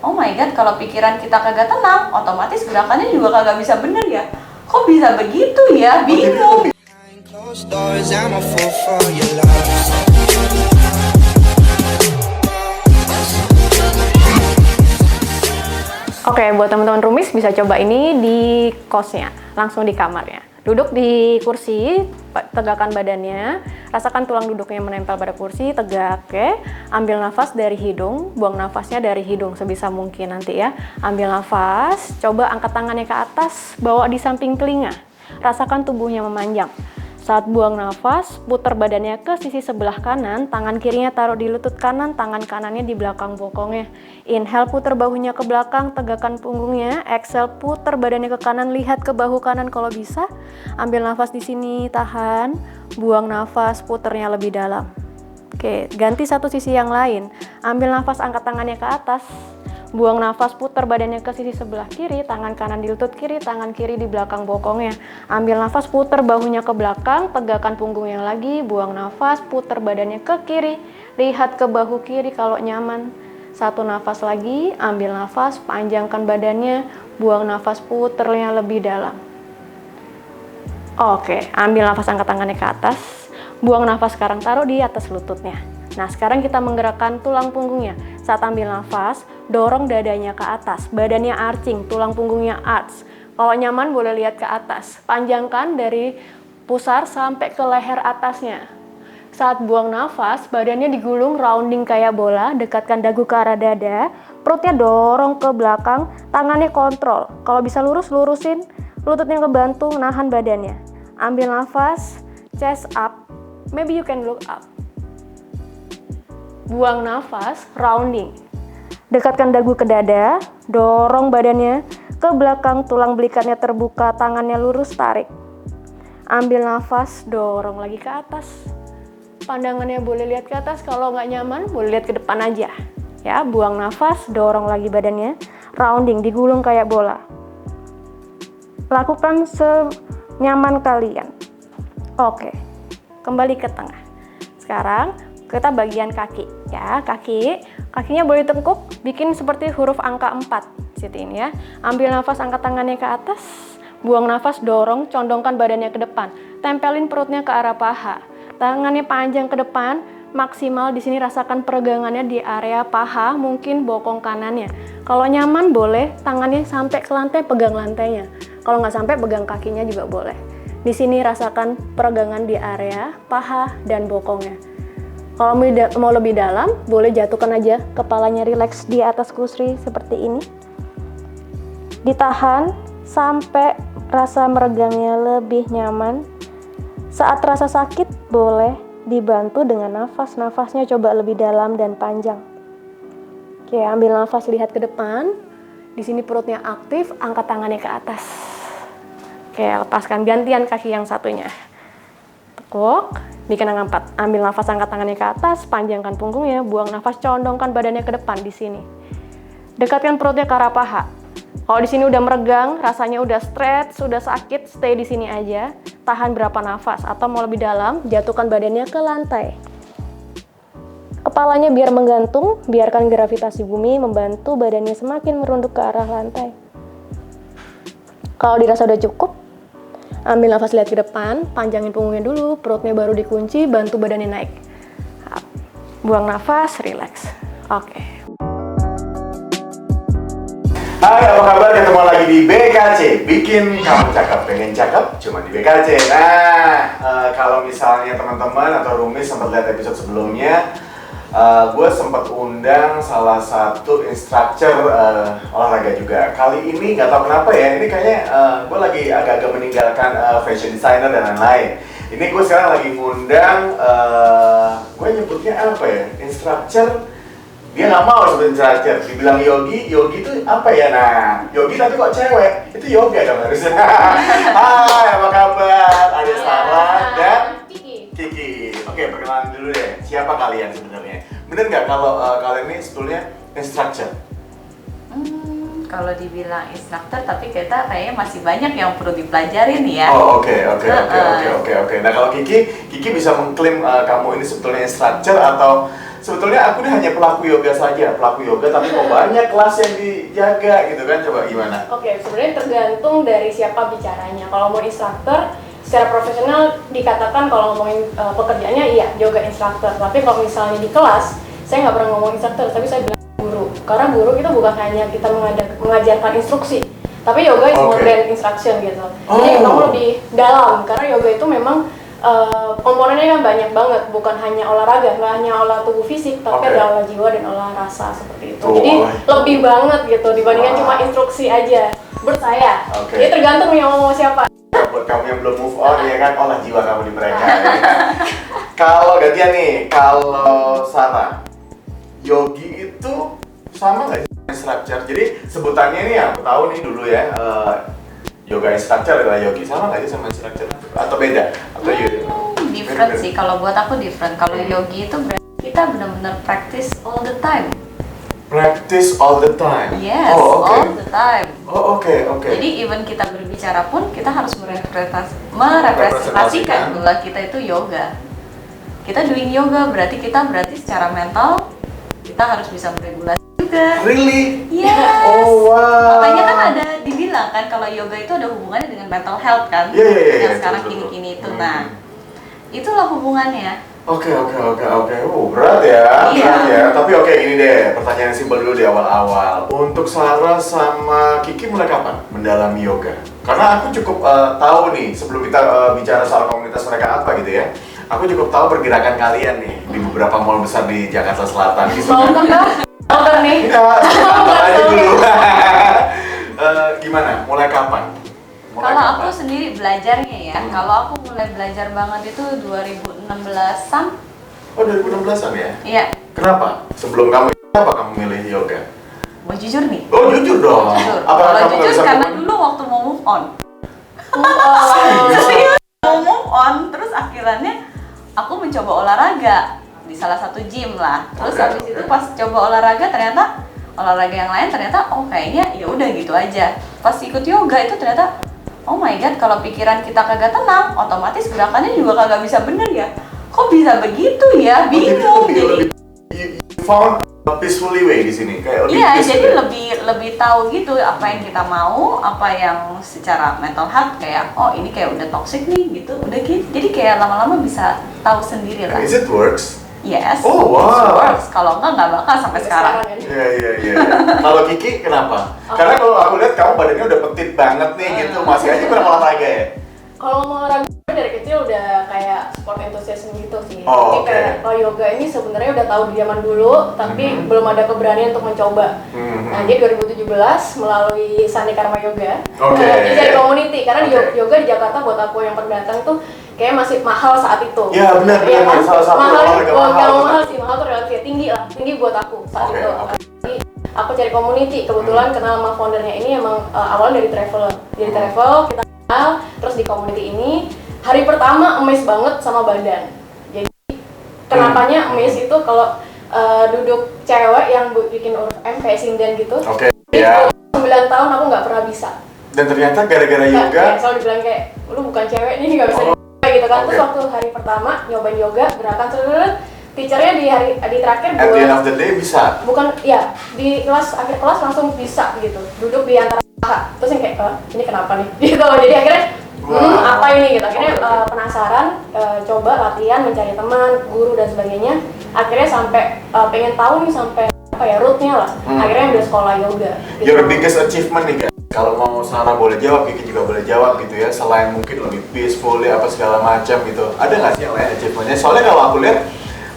oh my god, kalau pikiran kita kagak tenang, otomatis gerakannya juga kagak bisa bener ya. Kok bisa begitu ya? Bingung. Closed doors, I'm a fool for your love. Oke, buat teman-teman rumis bisa coba ini di kosnya, langsung di kamarnya. Duduk di kursi, tegakkan badannya, rasakan tulang duduknya menempel pada kursi, tegak, oke. Ambil nafas dari hidung, buang nafasnya dari hidung sebisa mungkin nanti ya. Ambil nafas, coba angkat tangannya ke atas, bawa di samping telinga. Rasakan tubuhnya memanjang. Saat buang nafas, putar badannya ke sisi sebelah kanan, tangan kirinya taruh di lutut kanan, tangan kanannya di belakang bokongnya. Inhale, putar bahunya ke belakang, tegakkan punggungnya. Exhale, putar badannya ke kanan, lihat ke bahu kanan kalau bisa. Ambil nafas di sini, tahan. Buang nafas, putarnya lebih dalam. Oke, ganti satu sisi yang lain. Ambil nafas, angkat tangannya ke atas. Buang nafas, putar badannya ke sisi sebelah kiri, tangan kanan di lutut kiri, tangan kiri di belakang bokongnya. Ambil nafas, putar bahunya ke belakang, tegakkan punggungnya lagi, buang nafas, putar badannya ke kiri, lihat ke bahu kiri kalau nyaman. Satu nafas lagi, ambil nafas, panjangkan badannya, buang nafas, putarnya lebih dalam. Oke, ambil nafas, angkat tangannya ke atas, buang nafas, sekarang taruh di atas lututnya. Nah, sekarang kita menggerakkan tulang punggungnya. Saat ambil nafas, dorong dadanya ke atas, badannya arching, tulang punggungnya arch. Kalau nyaman boleh lihat ke atas. Panjangkan dari pusar sampai ke leher atasnya. Saat buang nafas, badannya digulung rounding kayak bola, dekatkan dagu ke arah dada, perutnya dorong ke belakang, tangannya kontrol. Kalau bisa lurus, lurusin, lututnya ngebantu, nahan badannya. Ambil nafas, chest up, maybe you can look up. Buang nafas, rounding. Dekatkan dagu ke dada, dorong badannya ke belakang, tulang belikannya terbuka, tangannya lurus, tarik. Ambil nafas, dorong lagi ke atas. Pandangannya boleh lihat ke atas, kalau nggak nyaman boleh lihat ke depan aja. Ya, buang nafas, dorong lagi badannya, rounding, digulung kayak bola. Lakukan senyaman kalian. Oke, kembali ke tengah. Sekarang kita bagian kaki ya, kakinya boleh tengkuk, bikin seperti huruf angka 4 situ ini ya. Ambil nafas, angkat tangannya ke atas, buang nafas, dorong, condongkan badannya ke depan, tempelin perutnya ke arah paha, tangannya panjang ke depan, maksimal di sini rasakan peregangannya di area paha, mungkin bokong kanannya. Kalau nyaman boleh tangannya sampai ke lantai, pegang lantainya. Kalau nggak sampai, pegang kakinya juga boleh. Di sini rasakan peregangan di area paha dan bokongnya. Kalau mau lebih dalam, boleh jatuhkan aja kepalanya rileks di atas kursi seperti ini. Ditahan sampai rasa meregangnya lebih nyaman. Saat rasa sakit, boleh dibantu dengan nafas. Nafasnya coba lebih dalam dan panjang. Oke, ambil nafas, lihat ke depan. Di sini perutnya aktif, angkat tangannya ke atas. Oke, lepaskan, gantian kaki yang satunya. Tekuk, bikin angka 4. Ambil nafas, angkat tangannya ke atas, panjangkan punggungnya, buang nafas, condongkan badannya ke depan di sini. Dekatkan perutnya ke arah paha. Kalau di sini udah meregang, rasanya udah stretch, sudah sakit, stay di sini aja. Tahan berapa nafas, atau mau lebih dalam, jatuhkan badannya ke lantai. Kepalanya biar menggantung, biarkan gravitasi bumi membantu badannya semakin merunduk ke arah lantai. Kalau dirasa udah cukup, ambil nafas, lihat ke depan, panjangin punggungnya dulu, perutnya baru dikunci, bantu badannya naik. Buang nafas, relax. Oke. Hai, apa kabar? Ketemu lagi di BKC, bikin kamu cakep, pengen cakep cuma di BKC. Nah, kalau misalnya teman-teman atau Rumis sempat lihat episode sebelumnya, gue sempat undang salah satu instructor olahraga juga. Kali ini nggak tahu kenapa ya, ini kayaknya gue lagi agak-agak meninggalkan fashion designer dan lain-lain. Ini gue sekarang lagi ngundang, gue nyebutnya apa ya, instructor. Dia nggak mau sebut instructor, dibilang yogi itu apa ya? Nah, yogi tapi kok cewek, itu yoga dong harusnya. Hai, apa kabar? Ada Sarah dan Kiki. Oke, perkenalan dulu deh. Siapa kalian sebenarnya? Bener nggak kalau kalian ini sebetulnya instructor? Kalau dibilang instruktur, tapi kita kayaknya masih banyak yang perlu dipelajarin ya. Oh, oke. Nah, kalau Kiki bisa mengklaim kamu ini sebetulnya instructor atau sebetulnya aku ini hanya pelaku yoga saja, pelaku yoga, tapi kok banyak kelas yang dijaga gitu kan, coba gimana? Oke, sebenarnya tergantung dari siapa bicaranya. Kalau mau instruktur, secara profesional dikatakan kalau ngomongin pekerjaannya iya yoga instruktur. Tapi kalau misalnya di kelas, saya nggak pernah ngomong instruktur, tapi saya bilang guru. Karena guru itu bukan hanya kita mengajarkan instruksi, tapi yoga is more than instruction gitu. Jadi kamu lebih dalam, karena yoga itu memang komponennya kan banyak banget, bukan hanya olahraga, nggak hanya olah tubuh fisik, tapi ada olah jiwa dan olah rasa seperti itu. Jadi lebih banget gitu dibandingkan cuma instruksi aja. Menurut saya, jadi tergantung yang mau siapa. Buat kamu yang belum move on ya kan, olah jiwa kamu di mereka. Ya. Kalau gantian nih, kalau Sarah, yogi itu sama nggak sih instructor? Jadi sebutannya nih aku tahu nih dulu ya. Yoga instructor adalah yogi, sama nggak sih sama instructor? Atau beda? Atau Different sih, kalau buat aku different. Kalau yogi itu berarti kita benar-benar practice all the time. Practice all the time? Yes, all the time. Oh oke. Jadi even kita berbicara pun kita harus merepresentasikan bahwa kita itu yoga. Kita doing yoga berarti secara mental kita harus bisa beregulasi juga. Really? Yes. Oh wow. Makanya kan ada dibilang kan kalau yoga itu ada hubungannya dengan mental health kan? Iya. Yang sekarang kini-kini itu. Nah, itulah hubungannya. Oke. Berat ya, berat ya. Tapi oke, ini deh, pertanyaan simpel dulu di awal-awal. Untuk Sarah sama Kiki mulai kapan mendalami yoga? Karena aku cukup tahu nih, sebelum kita bicara soal komunitas mereka apa gitu ya, aku cukup tahu pergerakan kalian nih di beberapa mall besar di Jakarta Selatan. Nonton nih. Enggak, nonton aja dulu. Gimana? Mulai kapan? Kalau aku sendiri belajarnya ya, kalau aku mulai belajar banget itu 2016-an. Oh 2016-an ya? Iya. Kenapa? Sebelum kenapa kamu milih yoga? Mau jujur nih? Oh jujur dong. Jujur. Apakah Kalau kamu jujur bisa karena dulu waktu mau move on. Mau move on, terus akhirnya aku mencoba olahraga di salah satu gym lah. Terus habis itu pas coba olahraga ternyata olahraga yang lain ternyata kayaknya ya udah gitu aja. Pas ikut yoga itu ternyata oh my god, kalau pikiran kita kagak tenang, otomatis gerakannya juga kagak bisa bener ya. Kok bisa begitu ya? Bingung. Jadi you found a peacefully way di sini, kayak lebih iya, peace jadi ya? lebih tahu gitu apa yang kita mau, apa yang secara mental health kayak ini kayak udah toxic nih gitu. Udah gitu. Jadi kayak lama-lama bisa tahu sendiri lah. Is it works? Yes. Oh wow. It works. Kalau nggak bakal sampai sekarang. Iya. Kalau Kiki kenapa? Karena kalau aku lihat kamu badannya udah petit banget nih gitu, masih aja kurang olahraga ya? Kalau mau olahraga dari kecil udah kayak sport enthusiasm gitu sih. Oh, Jadi kayak kalau yoga ini sebenarnya udah tahu di zaman dulu, tapi belum ada keberanian untuk mencoba. Nah, jadi 2017 melalui Sandi Karma Yoga, jadi dari community. Karena yoga di Jakarta buat aku yang pendatang tuh kayak masih mahal saat itu. Ya benar, salah satu olahraga mahal sih, mahal tuh relatif tinggi buat aku saat itu. Jadi aku cari community, kebetulan kenal sama foundernya ini emang awal dari travel. Jadi travel kita kenal, terus di community ini hari pertama amazed banget sama badan. Jadi kenapanya amazed itu kalau duduk cewek yang bikin huruf M kayak sinden gitu. Ya. 9 tahun aku nggak pernah bisa. Dan ternyata gara-gara yoga. Selalu dibilang kayak lu bukan cewek nih, nggak bisa gitu kan. Terus waktu hari pertama nyobain yoga, gerakan teachernya di terakhir at the end of the day bisa? Bukan, ya di akhir kelas langsung bisa gitu, duduk di antara paha. Terus yang kayak, ini kenapa nih? Gitu, jadi akhirnya apa ini gitu. Akhirnya penasaran, coba latihan, mencari teman, guru dan sebagainya. Akhirnya sampai pengen tahu nih sampai apa ya rootnya lah. Akhirnya ambil sekolah yoga gitu. Your biggest achievement nih guys, kalau mau Sarah boleh jawab, Kiki juga boleh jawab gitu ya, selain mungkin lebih peaceful ya apa segala macam gitu, ada nggak sih yang lain achievementnya? Soalnya kalau aku lihat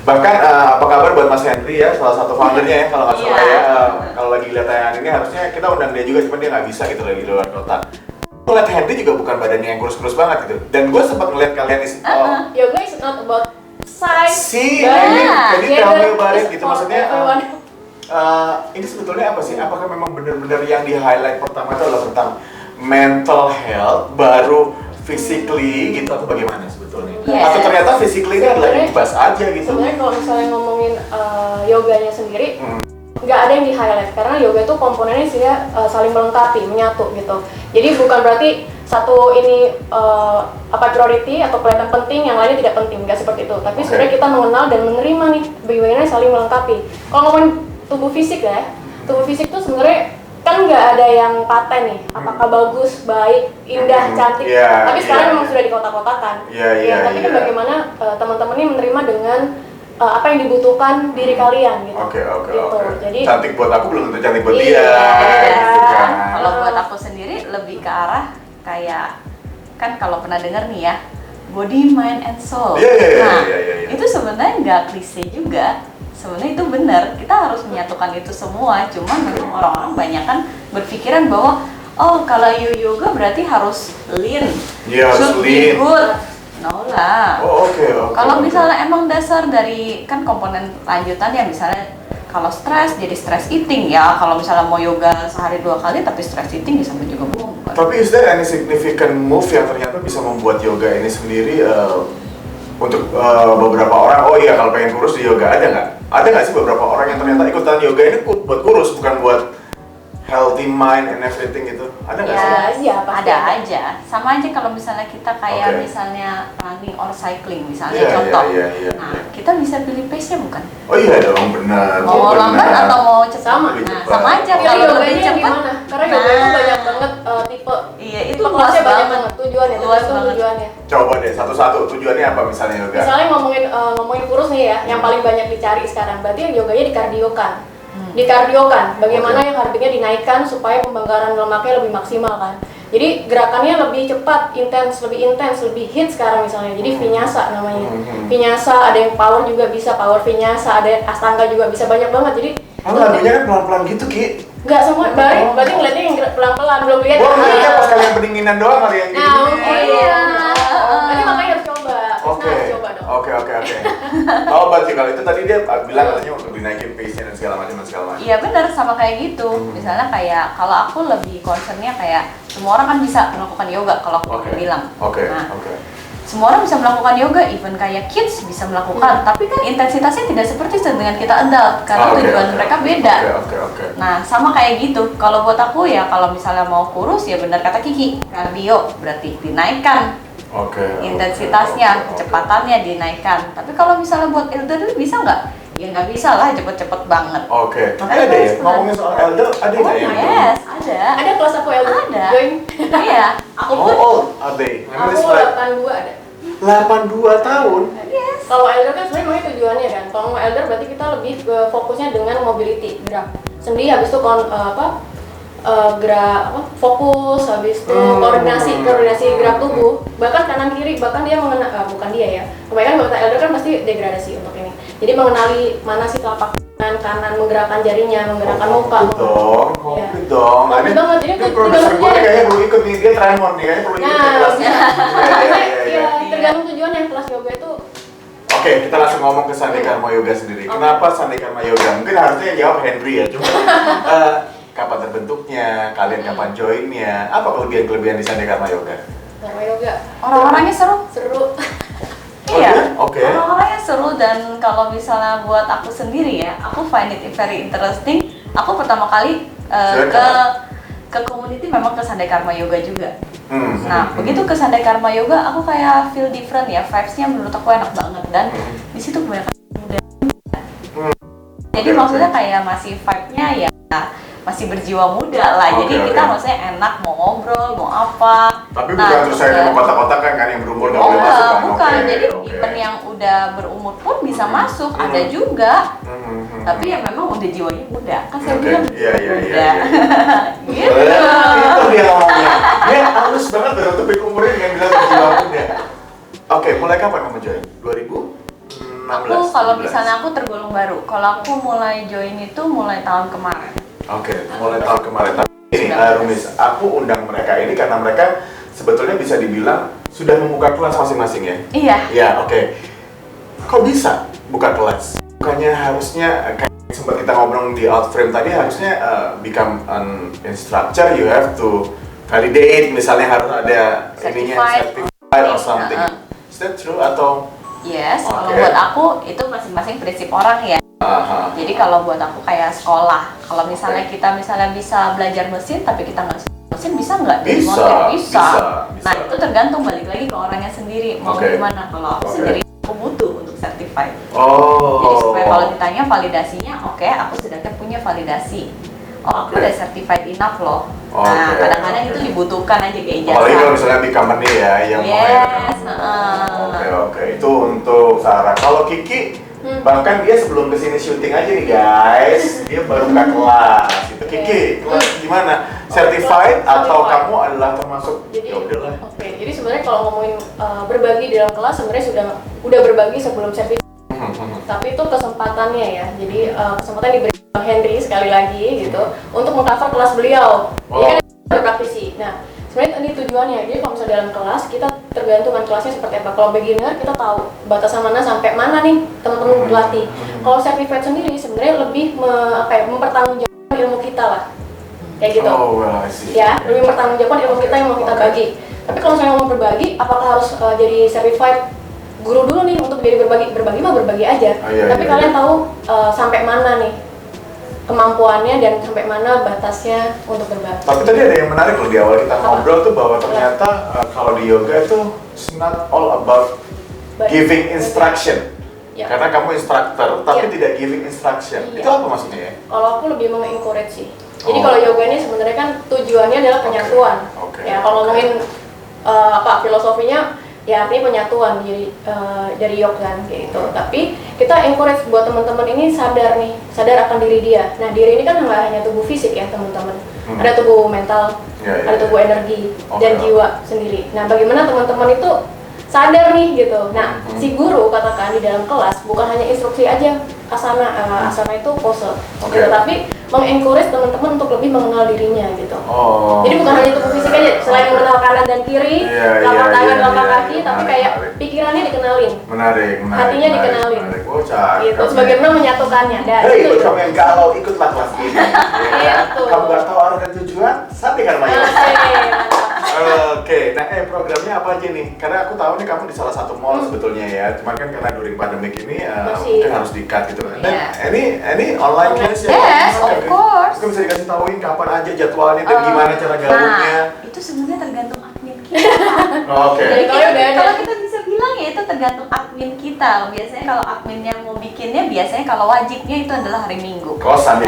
bahkan apa kabar buat Mas Henry ya, salah satu foundernya ya kalau nggak salah ya, kalau lagi lihat tayangan ini harusnya kita undang dia juga, cuma dia nggak bisa gitu lagi di luar kota. Aku lihat Henry juga bukan badannya yang kurus-kurus banget gitu, dan gue sempat ngeliat kalian di yoga is not about size. Jadi tell about it gitu, maksudnya ini sebetulnya apa sih? Apakah memang benar-benar yang di highlight pertama itu adalah tentang mental health, baru physically gitu, atau bagaimana sebetulnya? Atau ternyata physically ini adalah dibahas aja gitu? Sebenarnya kalau misalnya ngomongin yoganya sendiri, nggak ada yang di highlight karena yoga itu komponennya sih saling melengkapi, menyatu gitu. Jadi bukan berarti satu ini priority atau kelihatan penting, yang lainnya tidak penting, nggak seperti itu. Tapi sebenarnya kita mengenal dan menerima nih bagaimana saling melengkapi. Kalau ngomongin tubuh fisik tubuh fisik tuh sebenarnya kan nggak ada yang paten nih, apakah bagus, baik, indah, cantik. Tapi sekarang memang sudah dikotak-kotakan. Tapi kan bagaimana teman-teman ini menerima dengan apa yang dibutuhkan diri kalian gitu. Oke. Jadi cantik buat aku belum tentu cantik buat dia. Iya. Gitu kan. Kalau buat aku sendiri lebih ke arah kayak kan kalau pernah dengar nih ya, body, mind, and soul. Iya. Itu sebenarnya nggak klise juga. Sebenarnya itu benar. Kita harus menyatukan itu semua. Cuman memang orang-orang banyak kan berpikiran bahwa oh kalau yoga berarti harus lean, Iya, harus should lean. be good. No lah. Oke. Kalau misalnya emang dasar dari kan komponen lanjutannya misalnya kalau stres jadi stress eating ya, kalau misalnya mau yoga sehari 2 kali tapi stress eating bisa juga bohong. Tapi is there any significant move yang ternyata bisa membuat yoga ini sendiri untuk beberapa orang? Oh iya, kalau pengen kurus di yoga ada nggak? Ada nggak sih beberapa orang yang ternyata ikutan yoga ini buat kurus, bukan buat healthy mind and everything gitu? Ada nggak sih? Ada aja. Sama aja kalau misalnya kita kayak misalnya running or cycling misalnya contoh. Nah, kita bisa pilih pace-nya bukan? Oh iya dong, benar. Mau lambat atau mau cepat? Sama. Sama aja Pilih kalau lebih yoganya cepat. gimana? Karena yoga itu banyak banget tipe. Iya, itu Tipe luas kelasnya banyak banget. banget tujuannya, Luas tergantung banget. tujuannya. Coba deh satu-satu tujuannya apa misalnya yoga? Misalnya ngomongin kurus nih ya, yang paling banyak dicari sekarang. Berarti yang yoganya dikardiokan. Dikardiokan, bagaimana yang heartbeat-nya dinaikkan supaya pembakaran lemaknya lebih maksimal kan. Jadi gerakannya lebih cepat, lebih intens, lebih hit sekarang misalnya. Jadi vinyasa namanya. Vinyasa, ada yang power juga bisa, power vinyasa, ada yang astanga juga bisa, banyak banget. Jadi lagunya kan pelan-pelan gitu, Ki. nggak semua, berarti ngeliatnya yang pelan-pelan, belum lihat. Gua ngeliatnya pas kalian pendinginan doang kali yang Nah, mungkin. Iya. Berarti makanya harus coba. Oke. Harus coba dong. Oke. Oh, berarti kalau itu tadi dia bilang katanya untuk dinaikin pace-nya dan segala macam. Iya benar, sama kayak gitu. Misalnya kayak kalau aku lebih concernnya kayak semua orang kan bisa melakukan yoga kalau aku bilang. Oke. Semua orang bisa melakukan yoga, even kayak kids bisa melakukan. Tapi kan intensitasnya tidak seperti dengan kita adult karena tujuan mereka beda. Oke. Nah sama kayak gitu. Kalau buat aku ya kalau misalnya mau kurus ya benar kata Kiki, kardio berarti dinaikkan. Intensitasnya, kecepatannya dinaikkan. Tapi kalau misalnya buat elderly bisa nggak? Ya nggak bisa lah, cepet-cepet banget. Oke. Tapi ada ya, ngomongin soal elder, ada nggak ya? Yes, ada. Ada kelas aku elder. Ada. Join. Iya, aku How pun. old are they? Aku 82 ada. 82 tahun? Yes. Kalau elder kan sebenarnya makanya tujuannya kan. Kalau mau elder berarti kita lebih fokusnya dengan mobility, gerak. Sendi habis itu gerak fokus, habis itu koordinasi gerak tubuh, bahkan kanan kiri, bahkan dia bukan dia ya. Kebanyakan kalau elder kan pasti degradasi untuk ini. Jadi mengenali mana sih telapak kanan, menggerakkan jarinya, menggerakkan muka. Komplit dong. Komplit banget. Jadi produser gue kayaknya perlu ikut nih, dia Tremor nih, kayaknya perlu ikut nih kelasnya. Iya, tergantung tujuannya kelas yoga itu. Oke, kita langsung ngomong ke Sandi Karma Yoga sendiri. Kenapa Sandi Karma Yoga? Mungkin harusnya yang jawab Henry ya, cuma kapan terbentuknya, kalian kapan joinnya, apa kelebihan-kelebihan di Sandi Karma Yoga? Karma yoga. Orang-orangnya seru. Iya. Oke. Orang-orangnya seru dan kalau misalnya buat aku sendiri ya, aku find it very interesting. Aku pertama kali ke community memang ke Sandai Karma Yoga juga. Nah, begitu ke Sandai Karma Yoga, aku kayak feel different ya, vibes-nya menurut aku enak banget dan di situ kebanyakan muda. Jadi maksudnya kayak masih vibe-nya ya masih berjiwa muda lah, jadi kita maksudnya enak mau ngobrol, mau apa. Tapi bukan terus saya mau kotak-kotak kan yang berumur nggak boleh masuk kan? Bukan, jadi even yang udah berumur pun bisa masuk, ada juga. Tapi ya memang udah jiwanya muda, kan saya bilang Iya. Gitu. Itu dia ngomongnya, dia halus banget udah nutupin umurnya dengan bilang berjiwa muda. Oke, mulai kapan kamu join? 2016? Aku kalau misalnya aku tergolong baru, kalau aku mulai join itu mulai tahun kemarin. Oke, mulai tahun kemarin. Tapi ini, Rumis, aku undang mereka ini karena mereka sebetulnya bisa dibilang sudah membuka kelas masing-masing ya? Iya. Iya, oke. Kok bisa buka kelas? Bukannya harusnya, kayak sempat kita ngobrol di Outframe tadi, harusnya become an instructor, you have to validate, misalnya harus ada certified or something. Is that true atau? Yes, kalau buat aku itu masing-masing prinsip orang ya. Jadi kalau buat aku kayak sekolah, kalau misalnya kita bisa belajar mesin tapi kita nggak suka mesin, bisa nggak? Bisa. Nah itu tergantung, balik lagi ke orangnya sendiri mau gimana. Kalau aku sendiri aku butuh untuk certified. Jadi supaya kalau ditanya validasinya, aku sedangkan punya validasi. Aku udah certified enough loh. Nah kadang-kadang itu dibutuhkan aja kayak ijazah. Apalagi kalau misalnya di company ya yang Oke, itu untuk Sarah. Kalau Kiki, bahkan dia sebelum kesini syuting aja nih guys, dia baru buka kelas. Itu Kiki, kelas gimana? Certified atau kamu adalah termasuk? Ya udahlah. Jadi sebenarnya kalau ngomongin berbagi di dalam kelas, sebenarnya udah berbagi sebelum sertifikat. Tapi itu kesempatannya ya. Jadi kesempatan diberi Bang Henry sekali lagi gitu untuk mengcover kelas beliau. Dia kan berpraktisi. Nah, sebenarnya ini tujuannya. Jadi kalau misalnya dalam kelas kita tergantung dengan kelasnya seperti apa. Kalau beginner kita tahu batasan mana sampai mana nih teman-teman berlatih. Kalau certified sendiri sebenarnya lebih mempertanggungjawabkan ilmu kita lah. Kayak gitu. Ya, lebih mempertanggungjawabkan ilmu kita yang mau kita bagi. Tapi kalau misalnya mau berbagi, apakah harus jadi certified guru dulu nih untuk jadi berbagi mah berbagi aja. Tapi kalian tahu sampai mana nih kemampuannya dan sampai mana batasnya untuk berbagi. Tapi tadi ada yang menarik loh di awal kita ngobrol tuh bahwa ternyata kalau di yoga itu it's not all about giving instruction. Karena kamu instructor tapi tidak giving instruction. Itu apa maksudnya ya? Kalau aku lebih mengencourage sih. Jadi kalau yoga ini sebenarnya kan tujuannya adalah penyatuan. Ya kalau ngomongin filosofinya ya artinya penyatuan dari yoga kan kayak gitu. Tapi kita encourage buat teman-teman ini sadar akan diri dia. Nah diri ini kan nggak hanya tubuh fisik ya teman-teman, ada tubuh mental, ada tubuh energi dan jiwa sendiri. Nah bagaimana teman-teman itu sadar nih gitu. Nah si guru katakan di dalam kelas bukan hanya instruksi aja asana itu pose, gitu, tapi mengencourage teman-teman untuk lebih mengenal dirinya gitu. Jadi bukan hanya tubuh fisik aja, selain mengenal kanan dan kiri, telapak tangan, telapak kaki, tapi kayak pikirannya dikenalin, hatinya dikenalin, gitu. Sebagaimana menyatukannya. Ikut kamu yang galau, ikutlah kelas ini. Kamu nggak tahu arah dan tujuan, sampaikan Maya. Nah programnya apa aja nih? Karena aku tahu nih kamu di salah satu mall sebetulnya ya. Cuman kan karena during pandemic ini mungkin harus di-cut gitu. Dan ini online class ya? Yes, of course. Mungkin bisa dikasih tahuin kapan aja jadwalnya dan gimana cara gabungnya. Itu sebenarnya tergantung admin kita. Jadi kalau kita bisa bilang ya itu tergantung admin kita. Biasanya kalau adminnya mau bikinnya, biasanya kalau wajibnya itu adalah hari Minggu. Sunday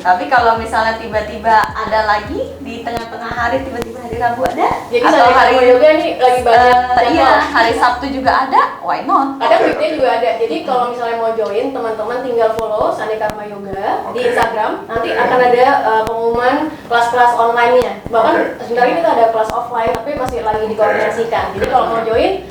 tapi kalau misalnya tiba-tiba ada lagi di tengah-tengah hari, tiba-tiba hari Rabu ada, jadi atau hari yoga nih lagi banyak. Hari Sabtu juga ada, why not? Ada weekday juga ada. Jadi kalau misalnya mau join, teman-teman tinggal follow Sunday Karma Yoga di Instagram. Nanti akan ada pengumuman kelas-kelas online-nya. Bahkan sebenarnya kita ada kelas offline, tapi masih lagi dikoordinasikan. Jadi kalau mau join,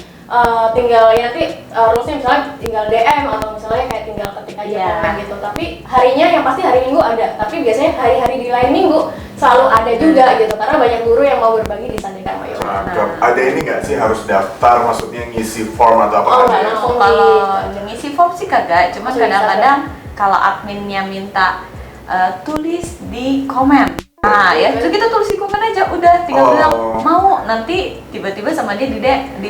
tinggal ya nanti rulesnya misalnya tinggal DM atau misalnya kayak tinggal ketik aja komen gitu. Tapi harinya yang pasti hari Minggu ada. Tapi biasanya hari-hari di lain minggu selalu ada juga gitu. Karena banyak guru yang mau berbagi di Sunday Karma Yoga. Ada ini nggak sih harus daftar, maksudnya ngisi form atau apa? Nggak langsung. Kalau ngisi form sih kagak. Cuma kadang-kadang kalau adminnya minta tulis di komen. Nah ya itu kita tulis di komen aja, udah tinggal bilang mau, nanti tiba-tiba sama dia di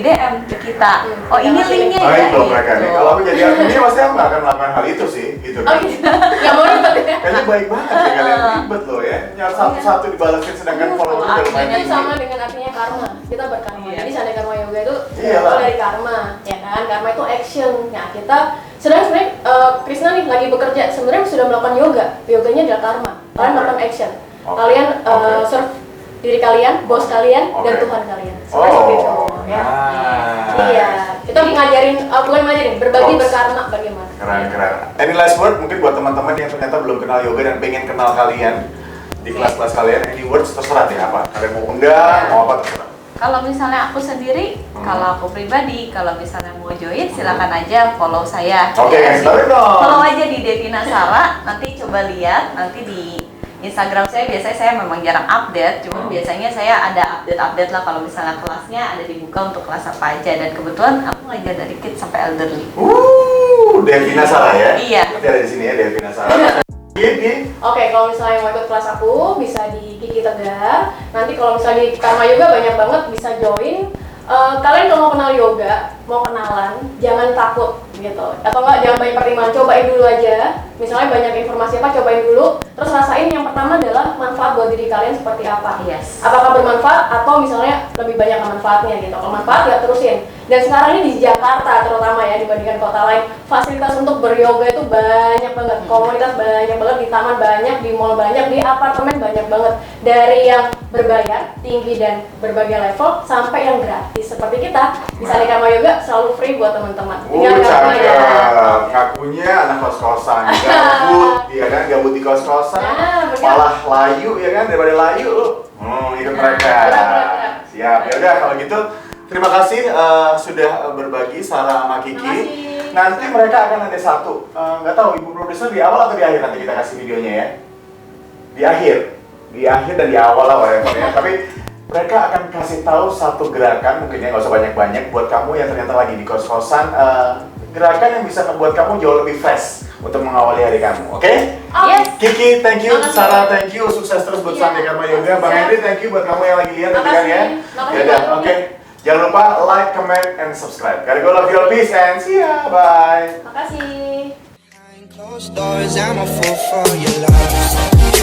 DM ke kita. Ini linknya ya. Baik loh mereka nih. Kalau aku jadi adminnya pasti aku nggak akan melakukan hal itu sih, gitu kan? Nggak mau ribet ya. Kayaknya baik banget ya kalian, ribet loh ya. Nyari satu-satu dibalasin sedangkan follow udah lumayan Ini tinggi. sama dengan artinya karma. Kita berkarma. Jadi Sunday Karma Yoga itu Iyalah. dari karma, ya kan? Karma itu action. Nah kita sebenarnya Krishna nih lagi bekerja. Sebenarnya sudah melakukan yoga. Yoganya adalah karma. Kalian melakukan action. Kalian serve diri kalian, bos kalian, dan Tuhan kalian. Seperti itu, ya. Iya, kita bukan ngajarin, berbagi berkarma bagaimana. Keren. Any last word mungkin buat teman-teman yang ternyata belum kenal yoga dan pengen kenal kalian di kelas-kelas kalian. Any words terserah deh apa? Kalian mau undang, mau apa terserah. Kalau misalnya aku sendiri, kalau aku pribadi, kalau misalnya mau join silakan aja follow saya. Follow aja di Devina Sara. Nanti coba lihat nanti di Instagram biasanya saya memang jarang update, cuma biasanya saya ada update lah kalau misalnya kelasnya ada dibuka untuk kelas apa aja, dan kebetulan aku ngajar dari kids sampai elderly. Devina Sara ya? Iya. Nanti ada di sini ya Devina Sara. Oke, kalau misalnya mau ikut kelas aku bisa di Kiki Tegar. Nanti kalau misalnya di Karma Yoga banyak banget bisa join. Kalian kalau mau kenal yoga, mau kenalan, jangan takut gitu. Atau enggak jangan banyak pertimbangan, cobain dulu aja. Misalnya banyak informasi apa, cobain dulu. Terus rasain yang pertama adalah manfaat buat diri kalian seperti apa. Yes. Apakah bermanfaat atau misalnya lebih banyak manfaatnya gitu. Kalau manfaat ya terusin. Dan sekarang ini di Jakarta terutama ya dibandingkan kota lain, fasilitas untuk beryoga itu banyak banget. Komunitas banyak banget, di taman banyak, di mall banyak, di apartemen banyak banget. Dari yang berbayar, tinggi dan berbagai level sampai yang gratis. Seperti kita di Sanikama Yoga selalu free buat teman-teman. Cakep. Ngakunya anak kos-kosan, gabut, ya kan, gabut di kos-kosan, Nah, bener. malah layu ya kan, daripada layu lu, ikut mereka. bener. Siap, ya udah kalau gitu, terima kasih sudah berbagi Sarah sama Kiki. Terima kasih. Nanti mereka akan ada satu, nggak tahu ibu produser di awal atau di akhir nanti kita kasih videonya ya. Di akhir dan di awal lah whatever ya. Tapi mereka akan kasih tahu satu gerakan, mungkin ya nggak usah banyak-banyak buat kamu yang ternyata lagi di kos-kosan. Gerakan yang bisa membuat kamu jauh lebih fresh untuk mengawali hari kamu, oke? Yes. Kiki, thank you. Makasih. Sarah, thank you. Sukses terus buat Iya. Sanikama Yoga. Bang Siap. Henry, thank you buat kamu yang lagi lihat tadi kan ya. Makasih. Yaudah, oke. Jangan lupa like, comment, and subscribe. Gotta go, love you, peace, and see ya. Bye. Makasih. Behind closed doors, I'm a fool for your love.